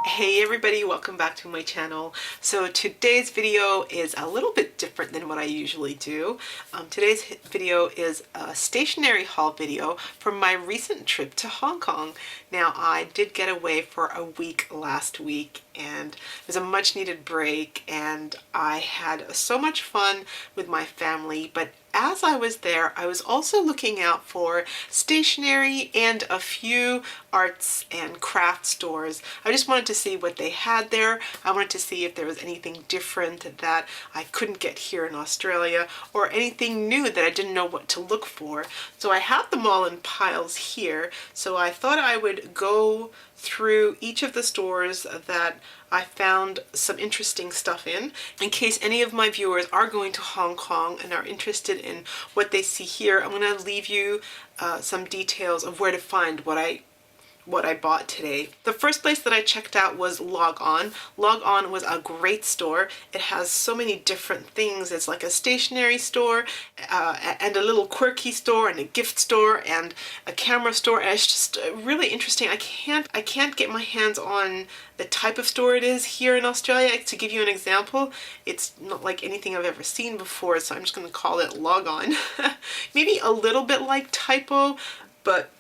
Hey everybody, welcome back to my channel. So today's video is a little bit different than what I usually do. Today's video is a stationery haul video from my recent trip to Hong Kong. Now I did get away for a week last week and it was a much needed break and I had so much fun with my family, but as I was there, I was also looking out for stationery and a few arts and craft stores. I just wanted to see what they had there. I wanted to see if there was anything different that I couldn't get here in Australia or anything new that I didn't know what to look for. So I have them all in piles here. So I thought I would go through each of the stores that I found some interesting stuff in case any of my viewers are going to Hong Kong and are interested in what they see here. I'm going to leave you some details of where to find what I bought today. The first place that I checked out was Log On. Log On was a great store. It has so many different things. It's like a stationery store and a little quirky store and a gift store and a camera store. And it's just really interesting. I can't get my hands on the type of store it is here in Australia. To give you an example, it's not like anything I've ever seen before, so I'm just going to call it Log On. Maybe a little bit like Typo, but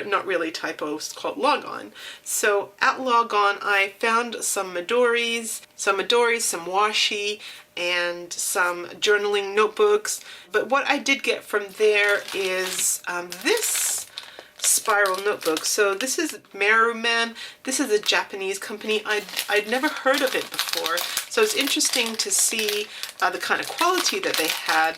not really Typo. It's called Log On. So at Log On I found some midoris, some washi, and some journaling notebooks. But what I did get from there is this spiral notebook. So this is Maruman. This is a Japanese company. I'd never heard of it before. So it's interesting to see the kind of quality that they had.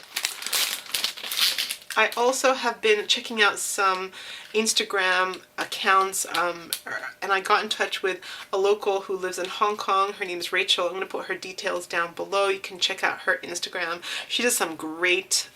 I also have been checking out some Instagram accounts and I got in touch with a local who lives in Hong Kong. Her name is Rachel. I'm going to put her details down below. You can check out her Instagram. She does some great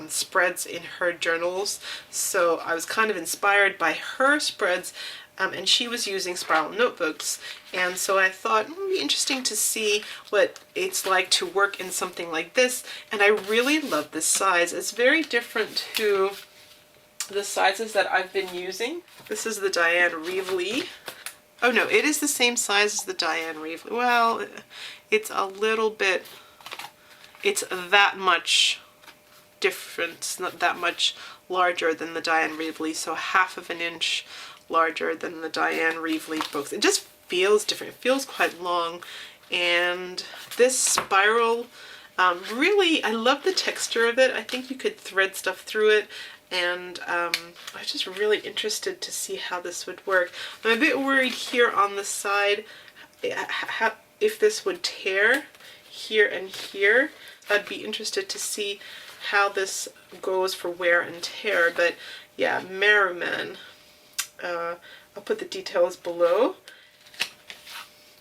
spreads in her journals. So I was kind of inspired by her spreads. And she was using spiral notebooks, and so I thought it would be interesting to see what it's like to work in something like this, and I really love this size. It's very different to the sizes that I've been using. This is the Diane Reevely. Oh no, it is the same size as the Diane Reevely. Well, it's a little bit, it's that much different. It's not that much larger than the Diane Reevely, so half of an inch larger than the Diane Reevely books. It just feels different. It feels quite long, and this spiral, really, I love the texture of it. I think you could thread stuff through it, and I was just really interested to see how this would work. I'm a bit worried here on the side if this would tear here and here. I'd be interested to see how this goes for wear and tear, but yeah, Maruman. I'll put the details below.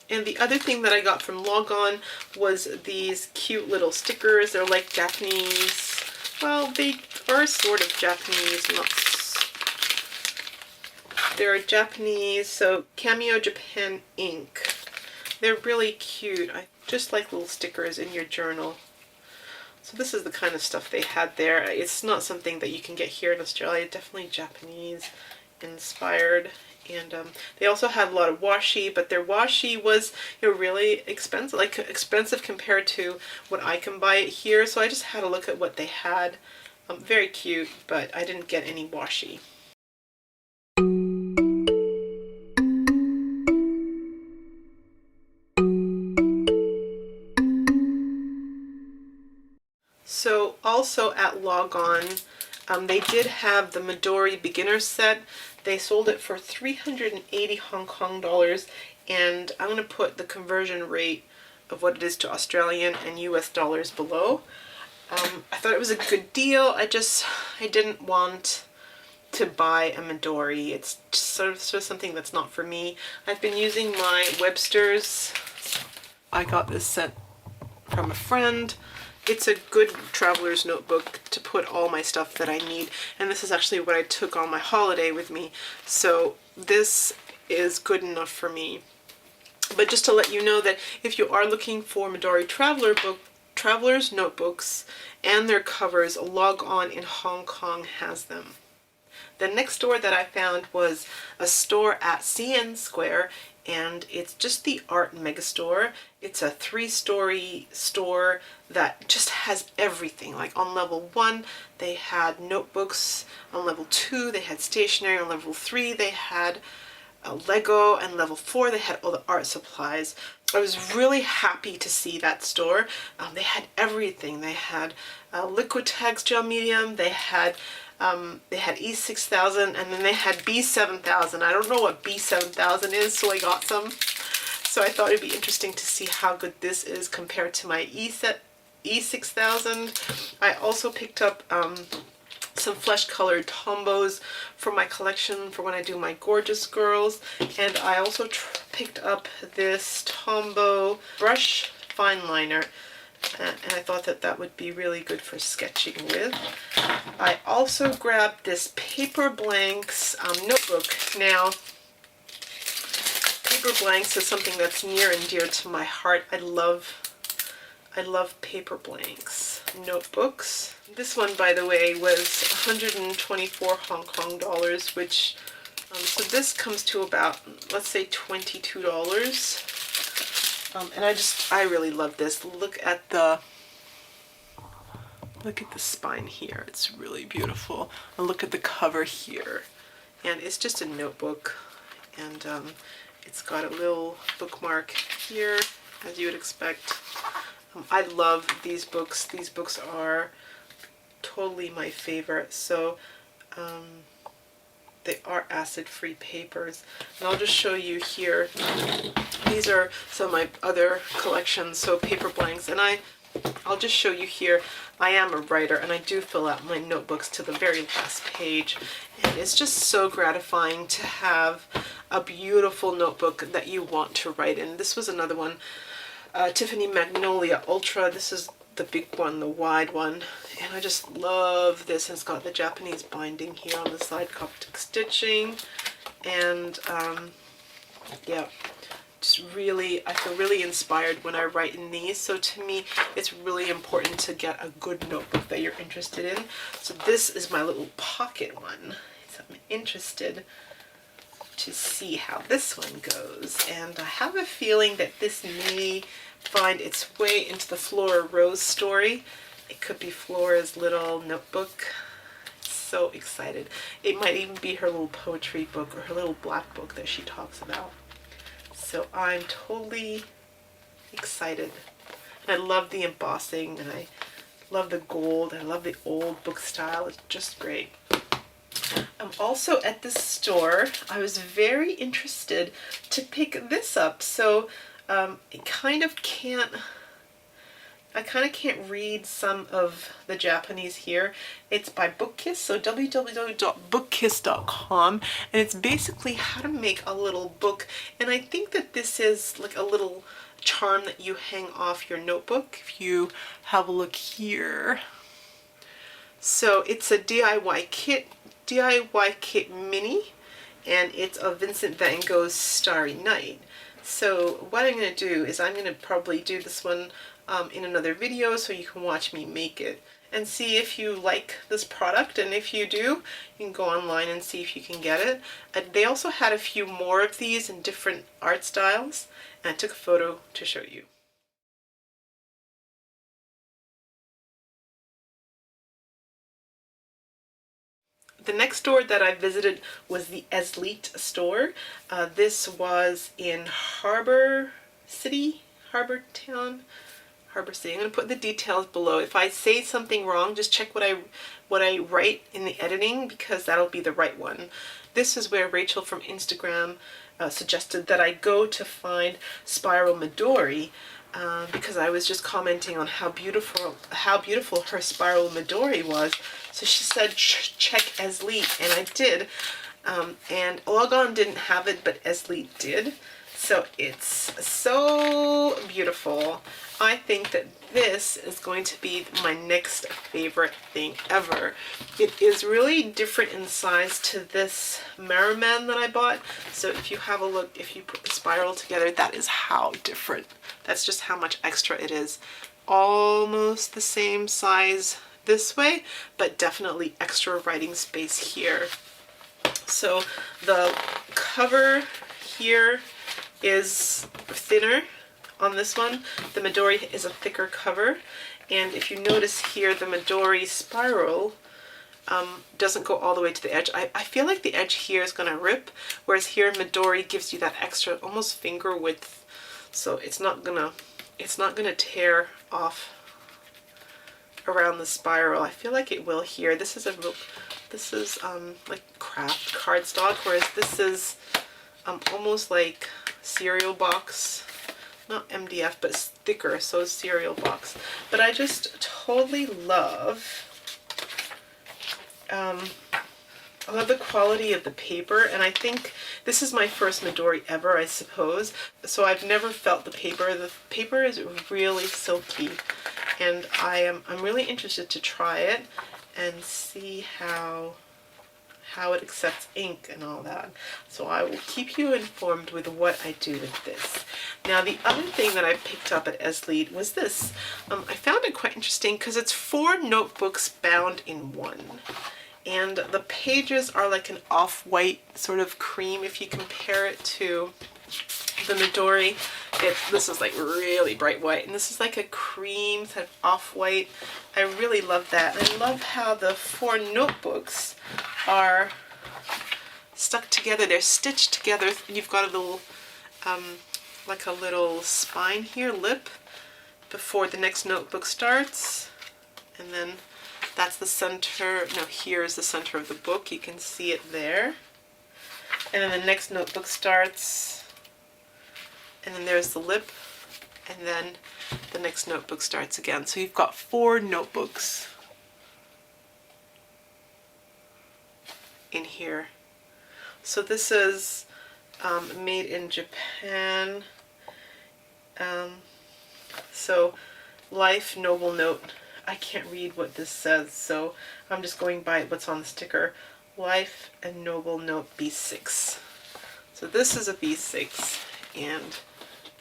And the other thing that I got from Log On was these cute little stickers. They're like Japanese. Well, they are sort of Japanese. They're Japanese, so Cameo Japan ink. They're really cute. I just like little stickers in your journal. So this is the kind of stuff they had there. It's not something that you can get here in Australia. Definitely Japanese inspired. And they also had a lot of washi, but their washi was, really expensive, like expensive compared to what I can buy it here. So I just had a look at what they had. Very cute, but I didn't get any washi. So also at Log On, they did have the Midori beginner set. They sold it for 380 Hong Kong dollars, and I'm going to put the conversion rate of what it is to Australian and US dollars below. I thought it was a good deal. I didn't want to buy a Midori. It's sort of something that's not for me. I've been using my Webster's. I got this set from a friend. It's a good traveler's notebook to put all my stuff that I need, and this is actually what I took on my holiday with me, so this is good enough for me. But just to let you know that if you are looking for Midori traveler's notebooks and their covers, Log On in Hong Kong has them. The next store that I found was a store at CN Square and it's just the art megastore. It's a 3-story store that just has everything. Like on level 1 they had notebooks, on level 2 they had stationery, on level 3 they had Lego, and level 4 they had all the art supplies. I was really happy to see that store. They had everything. They had Liquitex gel medium, they had E6000, and then they had B7000. I don't know what B7000 is, so I got some. So I thought it'd be interesting to see how good this is compared to my E6000. I also picked up some flesh colored tombos for my collection for when I do my gorgeous girls, and I also picked up this Tombow brush fine liner, and I thought that that would be really good for sketching with. I also grabbed this Paper Blanks notebook. Now, Paper Blanks is something that's near and dear to my heart. I love Paper Blanks notebooks. This one, by the way, was 124 Hong Kong dollars, which, so this comes to about, let's say, $22. And I really love this. Look at the spine here. It's really beautiful. And look at the cover here. And it's just a notebook, and it's got a little bookmark here, as you would expect. I love these books. These books are totally my favorite. So they are acid-free papers. And I'll just show you here. These are some of my other collections, so Paper Blanks. And I'll just show you here. I am a writer, and I do fill out my notebooks to the very last page. And it's just so gratifying to have a beautiful notebook that you want to write in. This was another one. Tiffany Magnolia Ultra. This is the big one, the wide one, and I just love this. It's got the Japanese binding here on the side, Coptic stitching, and yeah, just really, I feel really inspired when I write in these. So to me, it's really important to get a good notebook that you're interested in. So this is my little pocket one. So I'm interested to see how this one goes, and I have a feeling that this may find its way into the Flora Rose story. It could be Flora's little notebook. So excited. It might even be her little poetry book or her little black book that she talks about. So I'm totally excited. And I love the embossing, and I love the gold, and I love the old book style. It's just great. Also at this store, I was very interested to pick this up. So I kind of can't read some of the Japanese here. It's by Bookkiss, so www.bookkiss.com, and it's basically how to make a little book. And I think that this is like a little charm that you hang off your notebook. If you have a look here. So it's a DIY kit mini, and it's a Vincent van Gogh's Starry Night. So what I'm going to do is I'm going to probably do this one in another video so you can watch me make it and see if you like this product, and if you do, you can go online and see if you can get it. And they also had a few more of these in different art styles, and I took a photo to show you. The next store that I visited was the Eslite store. This was in Harbor City. I'm going to put the details below. If I say something wrong, just check what I write in the editing, because that'll be the right one. This is where Rachel from Instagram suggested that I go to find Spiral Midori, because I was just commenting on how beautiful her Spiral Midori was. So she said check Eslite, and I did. And Logon didn't have it, but Eslite did. So it's so beautiful. I think that this is going to be my next favorite thing ever. It is really different in size to this Merriman that I bought. So if you have a look, if you put the spiral together, that is how different. That's just how much extra it is. Almost the same size this way, but definitely extra writing space here. So the cover here is thinner on this one. The midori is a thicker cover, and if you notice here, the midori spiral doesn't go all the way to the edge. I feel like the edge here is going to rip, whereas here midori gives you that extra almost finger width, so it's not gonna tear off around the spiral. I feel like it will here. This is like craft cardstock, whereas this is almost like cereal box, not MDF, but thicker, so cereal box. But I just totally love I love the quality of the paper, and I think this is my first midori ever, I suppose, so I've never felt the paper. The paper is really silky, and I'm really interested to try it and see how it accepts ink and all that. So I will keep you informed with what I do with this. Now, the other thing that I picked up at Eslite was this. I found it quite interesting because it's 4 notebooks bound in one. And the pages are like an off-white sort of cream. If you compare it to the midori, this is like really bright white, and this is like a cream sort of off-white. I really love that. I love how the 4 notebooks are stuck together. They're stitched together. You've got a little, like a little spine here, lip, before the next notebook starts, and then that's the center. No, here is the center of the book. You can see it there. And then the next notebook starts, and then there's the lip, and then the next notebook starts again. So you've got 4 notebooks in here. So this is made in Japan. So Life Noble Note. I can't read what this says, so I'm just going by what's on the sticker. Life and Noble Note B6. So this is a B6, and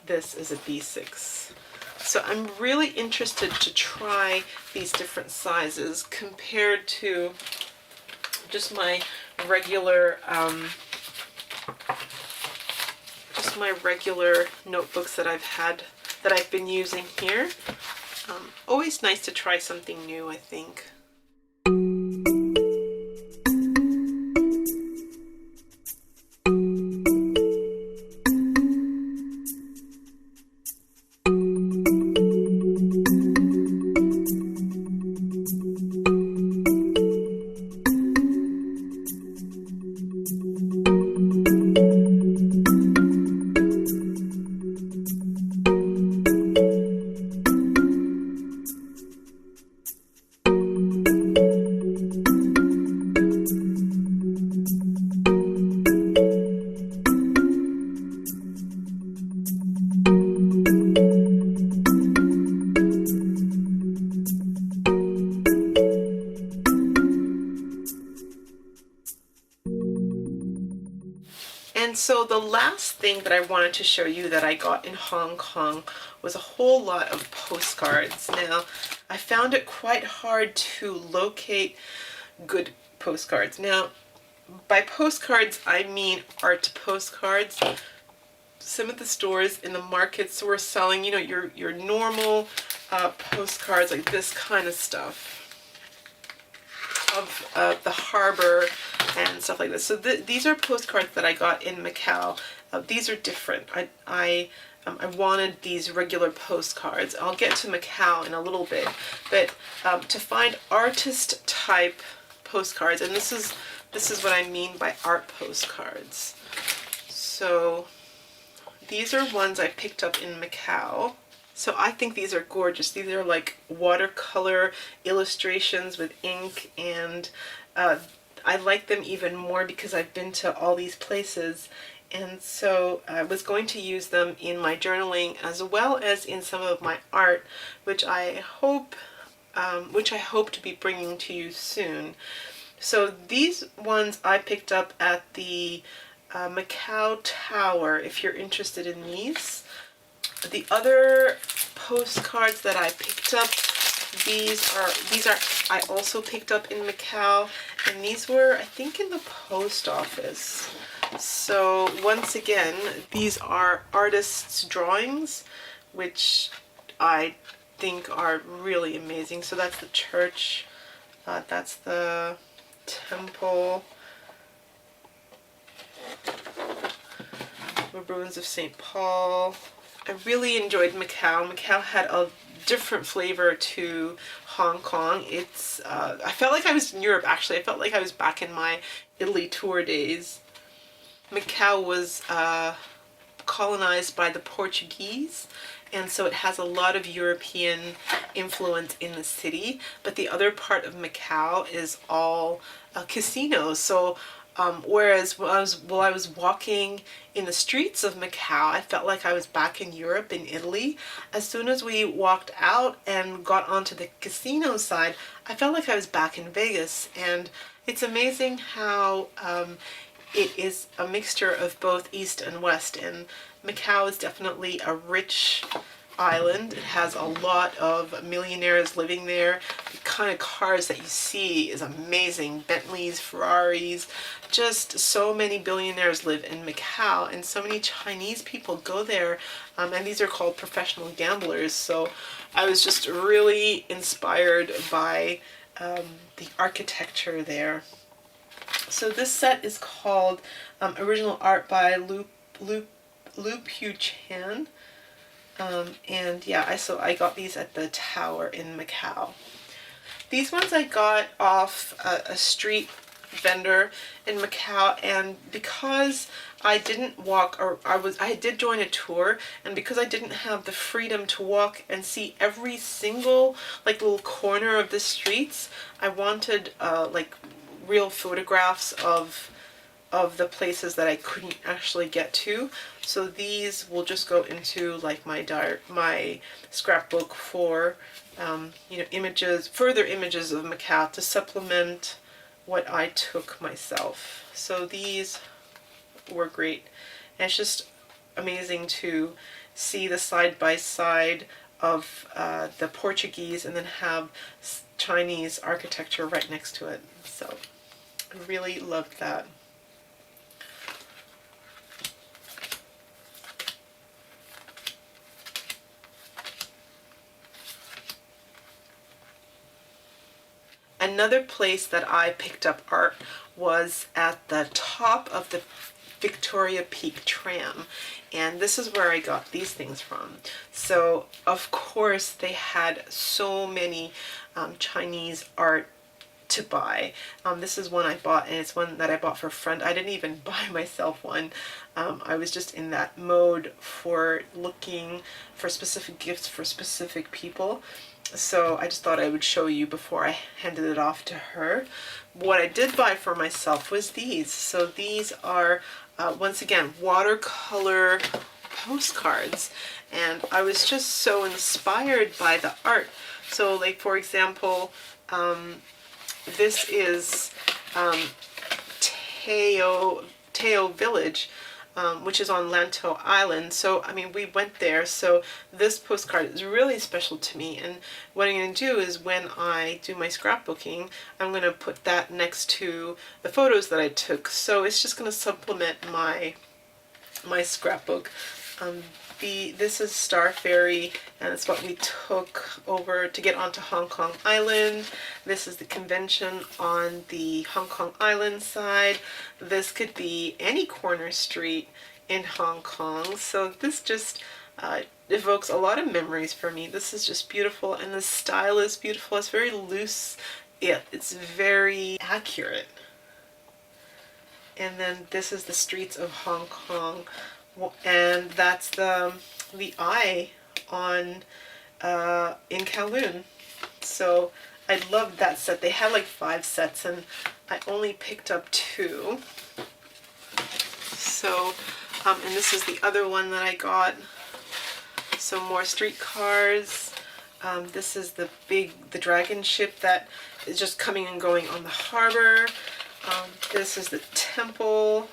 this is a B6. So I'm really interested to try these different sizes compared to just my regular notebooks that I've been using here. Always nice to try something new, I think. And so the last thing that I wanted to show you that I got in Hong Kong was a whole lot of postcards. Now, I found it quite hard to locate good postcards. Now, by postcards, I mean art postcards. Some of the stores in the markets were selling, you know, your normal postcards, like this kind of stuff of the harbor and stuff like this. So these are postcards that I got in Macau. These are different. I wanted these regular postcards. I'll get to Macau in a little bit, but to find artist type postcards, and this is what I mean by art postcards. So these are ones I picked up in Macau. So I think these are gorgeous. These are like watercolor illustrations with ink, and I like them even more because I've been to all these places, and so I was going to use them in my journaling as well as in some of my art, which I hope to be bringing to you soon. So these ones I picked up at the Macau Tower, if you're interested in these. The other postcards that I picked up These are I also picked up in Macau, and these were, I think, in the post office. So once again, these are artists' drawings, which I think are really amazing. So that's the church, that's the temple, the ruins of St. Paul. I really enjoyed Macau. Macau had a different flavor to Hong Kong. It's I felt like I was in Europe, actually. I felt like I was back in my Italy tour days. Macau was colonized by the Portuguese, and so it has a lot of European influence in the city, but the other part of Macau is all casinos. So whereas while I was walking in the streets of Macau, I felt like I was back in Europe, in Italy. As soon as we walked out and got onto the casino side, I felt like I was back in Vegas. And it's amazing how it is a mixture of both East and West. And Macau is definitely a rich island. It has a lot of millionaires living there. The kind of cars that you see is amazing. Bentleys, Ferraris, just so many billionaires live in Macau, and so many Chinese people go there, and these are called professional gamblers. So I was just really inspired by the architecture there. So this set is called Original Art by Lu Pu Chan. And yeah, so I got these at the Tower in Macau. These ones I got off a street vendor in Macau, and because I didn't walk, or I did join a tour, and because I didn't have the freedom to walk and see every single like little corner of the streets, I wanted like real photographs of the places that I couldn't actually get to. So these will just go into like my scrapbook for you know, images, further images of Macau to supplement what I took myself. So these were great, and it's just amazing to see the side by side of the Portuguese and then have Chinese architecture right next to it. So I really loved that. Another place that I picked up art was at the top of the Victoria Peak Tram, and this is where I got these things from. So of course they had so many Chinese art to buy. This is one I bought, and it's one that I bought for a friend. I didn't even buy myself one. I was just in that mode for looking for specific gifts for specific people. So I just thought I would show you before I handed it off to her. What I did buy for myself was these. So these are, once again, watercolor postcards. And I was just so inspired by the art. So like, for example, this is Teo Village, which is on Lanto Island. So I mean, we went there, so this postcard is really special to me, and what I'm going to do is when I do my scrapbooking, I'm going to put that next to the photos that I took, so it's just going to supplement my scrapbook. This is Star Ferry, and it's what we took over to get onto Hong Kong Island. This is the convention on the Hong Kong Island side. This could be any corner street in Hong Kong. So this just evokes a lot of memories for me. This is just beautiful, and the style is beautiful. It's very loose. Yeah, it's very accurate. And then this is the streets of Hong Kong. And that's the eye on in Kowloon. So I loved that set. They had like 5 sets, and I only picked up 2. So and this is the other one that I got. Some more streetcars. This is the dragon ship that is just coming and going on the harbor. This is the temple.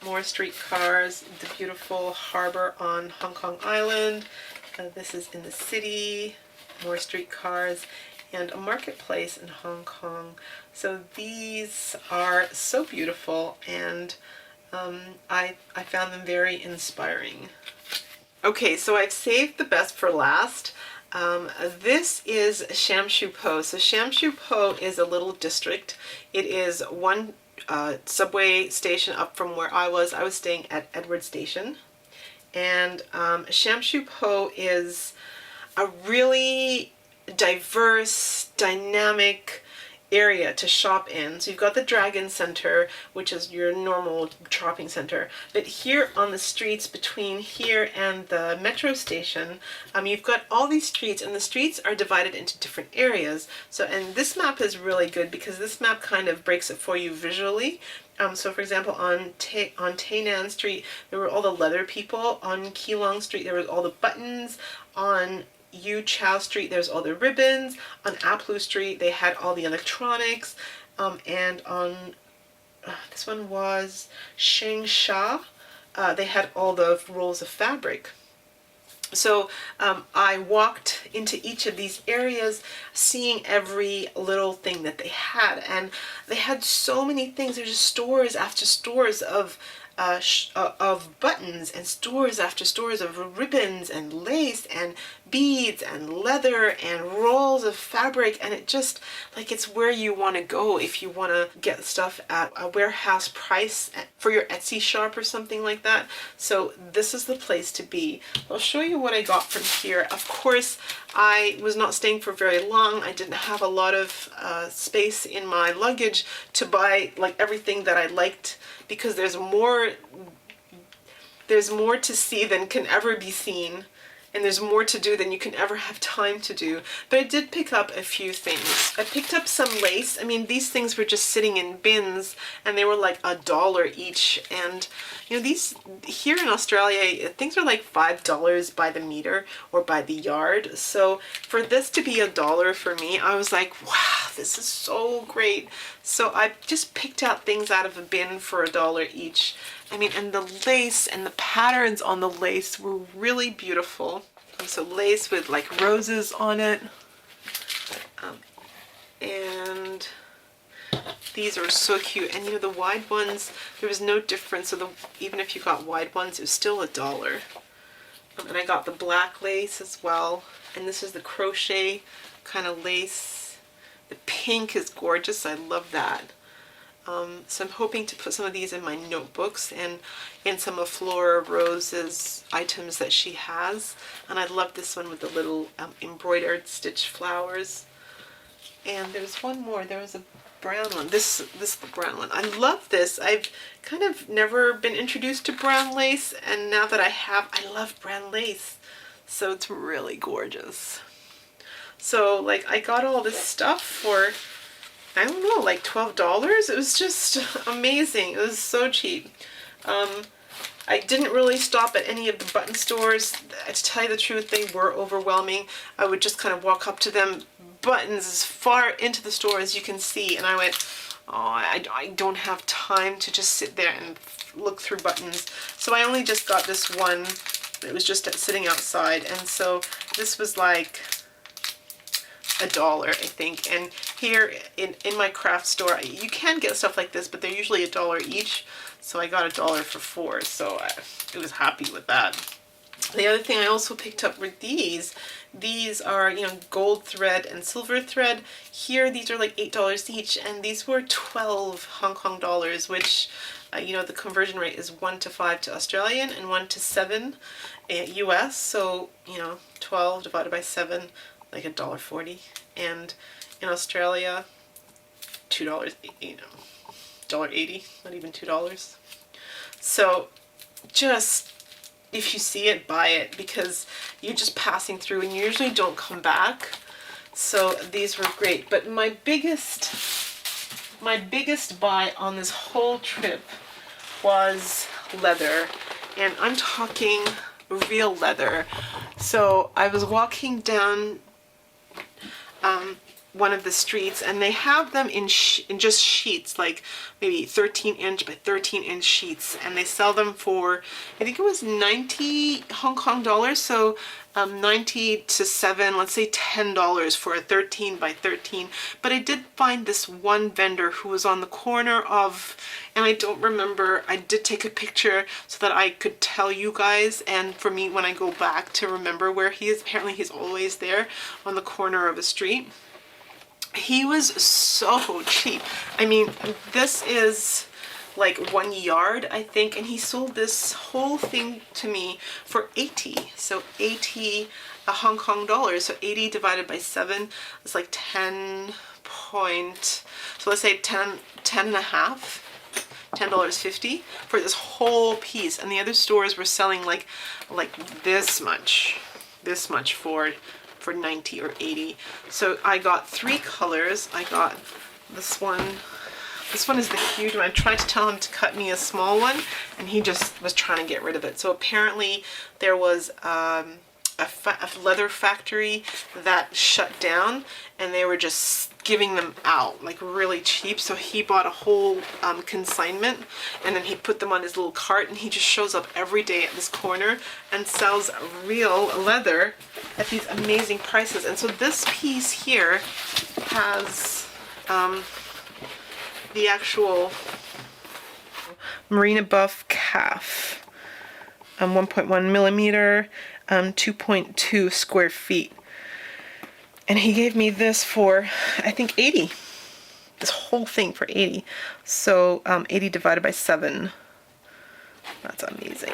More streetcars, the beautiful harbor on Hong Kong Island, This is in the city, more streetcars, and a marketplace in Hong Kong. So these are so beautiful, and I found them very inspiring. Okay, so I've saved the best for last. This is Sham Shui Po. So Sham Shui Po is a little district. It is one subway station up from where I was. I was staying at Edward Station. And Sham Shui Po is a really diverse, dynamic area to shop in. So you've got the Dragon Center, which is your normal shopping center, but here on the streets between here and the metro station, you've got all these streets, and the streets are divided into different areas. So, and this map is really good because this map kind of breaks it for you visually. So for example, on Tainan Street, there were all the leather people. On Keelong Street, there was all the buttons. On Yu Chow Street, there's all the ribbons. On Aplu Street, they had all the electronics. And on, this one was Sheng Sha, they had all the rolls of fabric. So I walked into each of these areas, seeing every little thing that they had, and they had so many things. There's just stores after stores of buttons, and stores after stores of ribbons and lace and beads and leather and rolls of fabric, and it just, like, it's where you want to go if you want to get stuff at a warehouse price for your Etsy shop or something like that. So this is the place to be. I'll show you what I got from here. Of course, I was not staying for very long. I didn't have a lot of space in my luggage to buy like everything that I liked, because there's more to see than can ever be seen, and there's more to do than you can ever have time to do. But I did pick up a few things. I picked up some lace. I mean, these things were just sitting in bins, and they were like $1 each. And you know, these here in Australia, things are like $5 by the meter or by the yard. So for this to be $1 for me, I was like, wow, this is so great. So I just picked out things out of a bin for $1 each. I mean, and the lace and the patterns on the lace were really beautiful. So lace with like roses on it. And these are so cute. And you know, the wide ones, there was no difference. So even if you got wide ones, it was still $1. And I got the black lace as well. And this is the crochet kind of lace. The pink is gorgeous. I love that. So I'm hoping to put some of these in my notebooks and in some of Flora Rose's items that she has. And I love this one with the little embroidered stitch flowers. And there's one more. There was a brown one. This is the brown one. I love this. I've kind of never been introduced to brown lace, and now that I have, I love brown lace. So it's really gorgeous. So like, I got all this stuff for, I don't know, like $12. It was just amazing. It was so cheap. I didn't really stop at any of the button stores. To tell you the truth, they were overwhelming. I would just kind of walk up to them, buttons as far into the store as you can see, and I went, oh, I don't have time to just sit there and look through buttons. So I only just got this one. It was just sitting outside, and so this was like $1, I think. And here in my craft store, you can get stuff like this, but they're usually $1 each. So I got $1 for 4, so I was happy with that. The other thing I also picked up were these. These are, you know, gold thread and silver thread. Here, these are like $8 each, and these were 12 Hong Kong dollars, which, you know, the conversion rate is 1 to 5 to Australian and 1 to 7 US. So, you know, 12 divided by 7, like $1.40. And in Australia, $2, you know, $1.80, not even $2. So just, if you see it, buy it, because you're just passing through and you usually don't come back. So these were great. But my biggest buy on this whole trip was leather, and I'm talking real leather. So I was walking down one of the streets, and they have them in just sheets, like maybe 13-inch by 13-inch sheets, and they sell them for, I think it was 90 Hong Kong dollars, so 90 to 7, let's say $10 for a 13 by 13. But I did find this one vendor who was on the corner of, and I don't remember, I did take a picture so that I could tell you guys, and for me when I go back to remember where he is. Apparently he's always there on the corner of a street. He was so cheap. I mean, this is like 1 yard, I think, and he sold this whole thing to me for 80. So 80 Hong Kong dollars. So 80 divided by 7 is like 10 point, so let's say 10 and a half, $10.50 for this whole piece. And the other stores were selling like this much for 90 or 80. So I got 3 colors. I got this one. This one is the huge one. I tried to tell him to cut me a small one, and he just was trying to get rid of it. So apparently there was a leather factory that shut down, and they were just giving them out like really cheap. So he bought a whole consignment, and then he put them on his little cart, and he just shows up every day at this corner and sells real leather at these amazing prices. And so this piece here has the actual Marina Buff calf, 1.1 millimeter, 2.2 square feet. And he gave me this for, I think, 80. This whole thing for 80. So 80 divided by 7. That's amazing.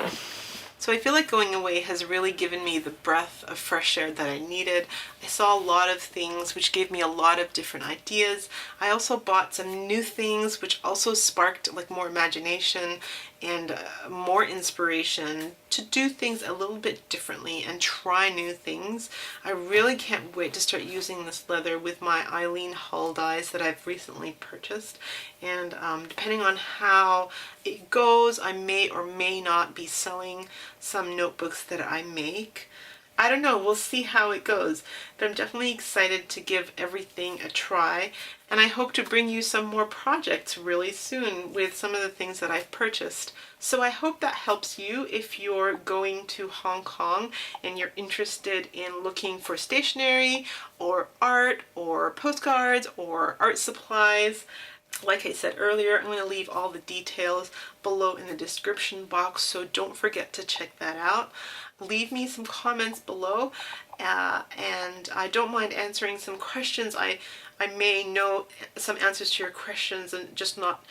So I feel like going away has really given me the breath of fresh air that I needed. I saw a lot of things which gave me a lot of different ideas. I also bought some new things which also sparked like more imagination and more inspiration to do things a little bit differently and try new things. I really can't wait to start using this leather with my Eileen Hull dies that I've recently purchased. And depending on how it goes, I may or may not be selling some notebooks that I make. I don't know, we'll see how it goes, but I'm definitely excited to give everything a try, and I hope to bring you some more projects really soon with some of the things that I've purchased. So I hope that helps you if you're going to Hong Kong and you're interested in looking for stationery or art or postcards or art supplies. Like I said earlier, I'm going to leave all the details below in the description box, so don't forget to check that out. Leave me some comments below, and I don't mind answering some questions. I may know some answers to your questions and just not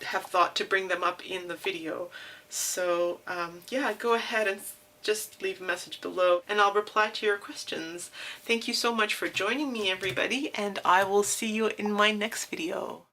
have thought to bring them up in the video. So yeah, go ahead and just leave a message below and I'll reply to your questions. Thank you so much for joining me, everybody, and I will see you in my next video.